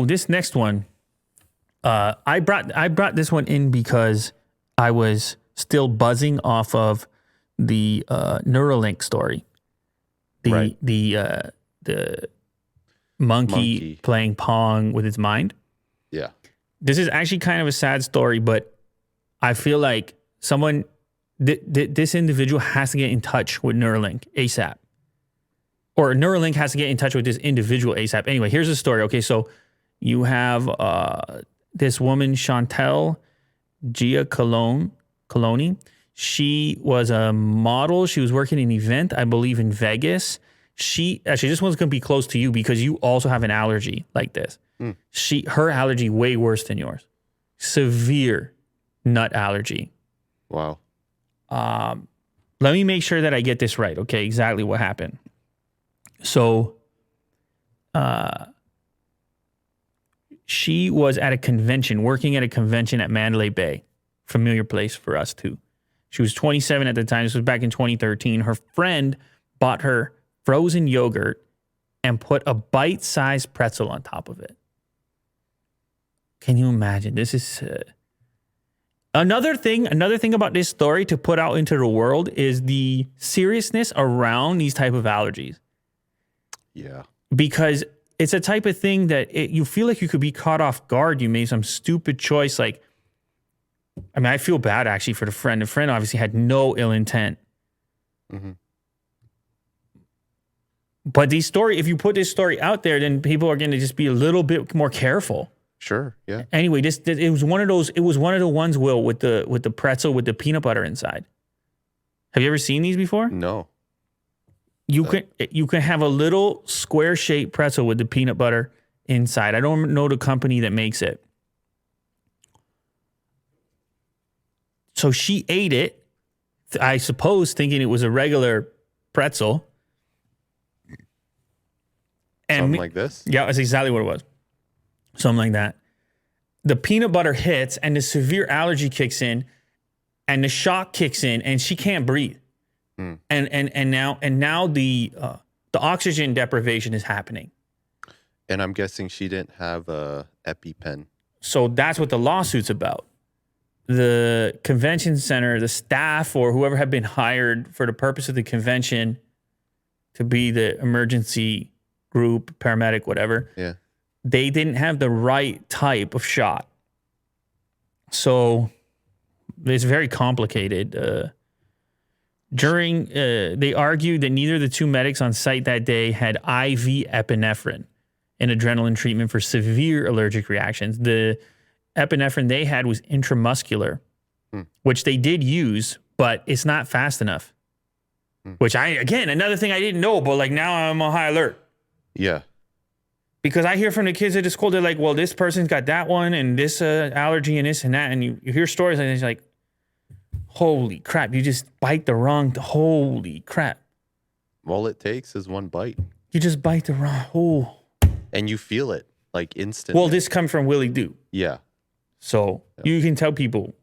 This next one. I brought this one in because I was still buzzing off of the Neuralink story. The monkey playing Pong with its mind. Yeah. This is actually kind of a sad story, but I feel like this individual has to get in touch with Neuralink ASAP. Or Neuralink has to get in touch with this individual ASAP. Anyway, here's the story. Okay, so you have this woman, Chantel Giacaloni. She was a model. She was working an event, I believe, in Vegas. This one's going to be close to you because you also have an allergy like this. Her allergy way worse than yours. Severe nut allergy. Wow. Let me make sure that I get this right. Okay, exactly what happened. So, she was at a convention, working at a convention at Mandalay Bay. Familiar place for us too. She was 27 at the time. This was back in 2013. Her friend bought her frozen yogurt and put a bite-sized pretzel on top of it. Can you imagine? This is another thing about this story to put out into the world is the seriousness around these type of allergies. Yeah. Because it's a type of thing that you feel like you could be caught off guard. You made some stupid choice. I feel bad actually for the friend. The friend obviously had no ill intent. Mm-hmm. But if you put this story out there, then people are going to just be a little bit more careful. Sure. Yeah. Anyway, it was one of those. It was one of the ones, Will, with the pretzel with the peanut butter inside. Have you ever seen these before? No. You can have a little square shaped pretzel with the peanut butter inside. I don't know the company that makes it. So she ate it, I suppose, thinking it was a regular pretzel. Something like this? Yeah, that's exactly what it was. Something like that. The peanut butter hits and the severe allergy kicks in and the shock kicks in and she can't breathe. And now the oxygen deprivation is happening. And I'm guessing she didn't have a EpiPen. So that's what the lawsuit's about. The convention center, the staff or whoever had been hired for the purpose of the convention to be the emergency group, paramedic, whatever. Yeah. They didn't have the right type of shot. So it's very complicated. They argued that neither of the two medics on site that day had IV epinephrine, an adrenaline treatment for severe allergic reactions. The epinephrine they had was intramuscular, which they did use, but it's not fast enough. Which another thing I didn't know, but now I'm on high alert. Yeah. Because I hear from the kids at the school, they're like, well, this person's got that one and this allergy and this and that. And you hear stories and it's like, holy crap, you just bite the wrong, holy crap. All it takes is one bite. You just bite the wrong, And you feel it instantly. Well, this comes from Willie Doo. Yeah. So you can tell people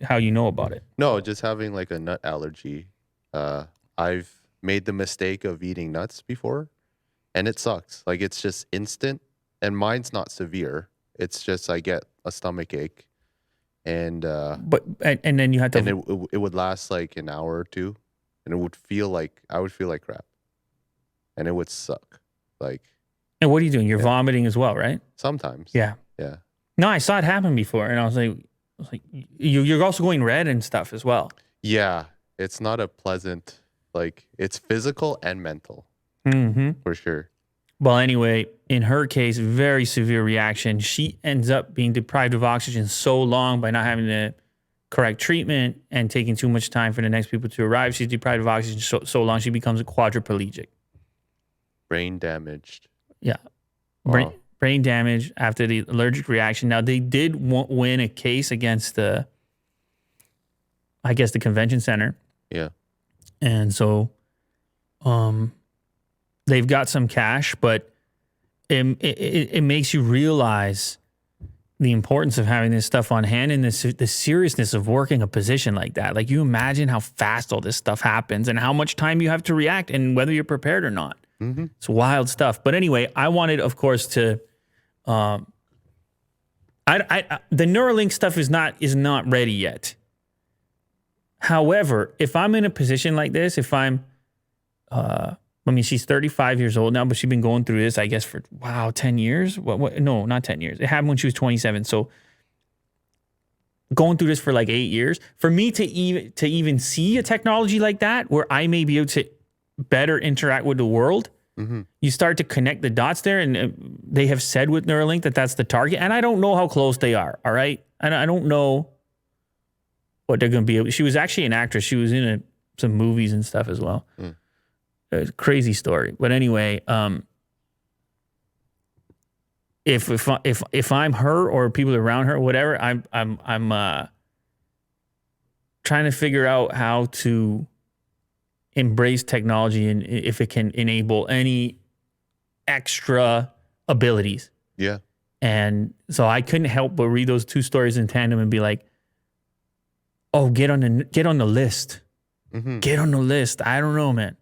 how you know about it. No, just having a nut allergy. I've made the mistake of eating nuts before. And it sucks. It's just instant. And mine's not severe. It's just I get a stomach ache. And and then you had to... And it would last an hour or two. And it would feel I would feel like crap. And it would suck. And what are you doing? You're vomiting as well, right? Sometimes. Yeah. Yeah. No, I saw it happen before. And I was like you're also going red and stuff as well. Yeah. It's not a pleasant, it's physical and mental. Mm-hmm. For sure. Well, anyway, in her case, very severe reaction. She ends up being deprived of oxygen so long by not having the correct treatment and taking too much time for the next people to arrive. She's deprived of oxygen so long she becomes a quadriplegic. Brain damaged. Yeah. Wow. Brain damage after the allergic reaction. Now, they did win a case against the convention center. Yeah. And so they've got some cash, but it makes you realize the importance of having this stuff on hand and the seriousness of working a position like that. You imagine how fast all this stuff happens and how much time you have to react and whether you're prepared or not. Mm-hmm. It's wild stuff. But anyway, I wanted, of course, to the Neuralink stuff is not ready yet. However, if I'm in a position like this, if I'm she's 35 years old now, but she's been going through this, I guess, for 10 years. No, not 10 years. It happened when she was 27. So going through this for like 8 years, for me to even see a technology like that where I may be able to better interact with the world, you start to connect the dots there. And they have said with Neuralink that that's the target. And I don't know how close they are. All right. And I don't know what they're going to be able. She was actually an actress. She was in some movies and stuff as well. It's a crazy story. But anyway, if I'm her or people around her, whatever, I'm trying to figure out how to embrace technology and if it can enable any extra abilities. Yeah. And so I couldn't help but read those two stories in tandem and be like, oh, get on the list. Get on the list. I don't know, man.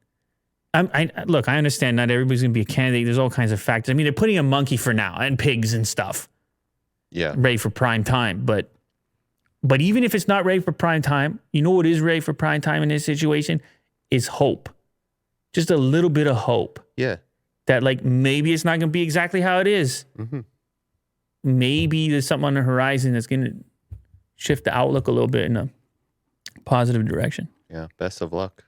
Look, I understand not everybody's going to be a candidate. There's all kinds of factors. I mean, they're putting a monkey for now and pigs and stuff. Yeah. Ready for prime time. But even if it's not ready for prime time, you know what is ready for prime time in this situation? Is hope. Just a little bit of hope. Yeah. That like maybe it's not going to be exactly how it is. Maybe there's something on the horizon that's going to shift the outlook a little bit in a positive direction. Yeah. Best of luck.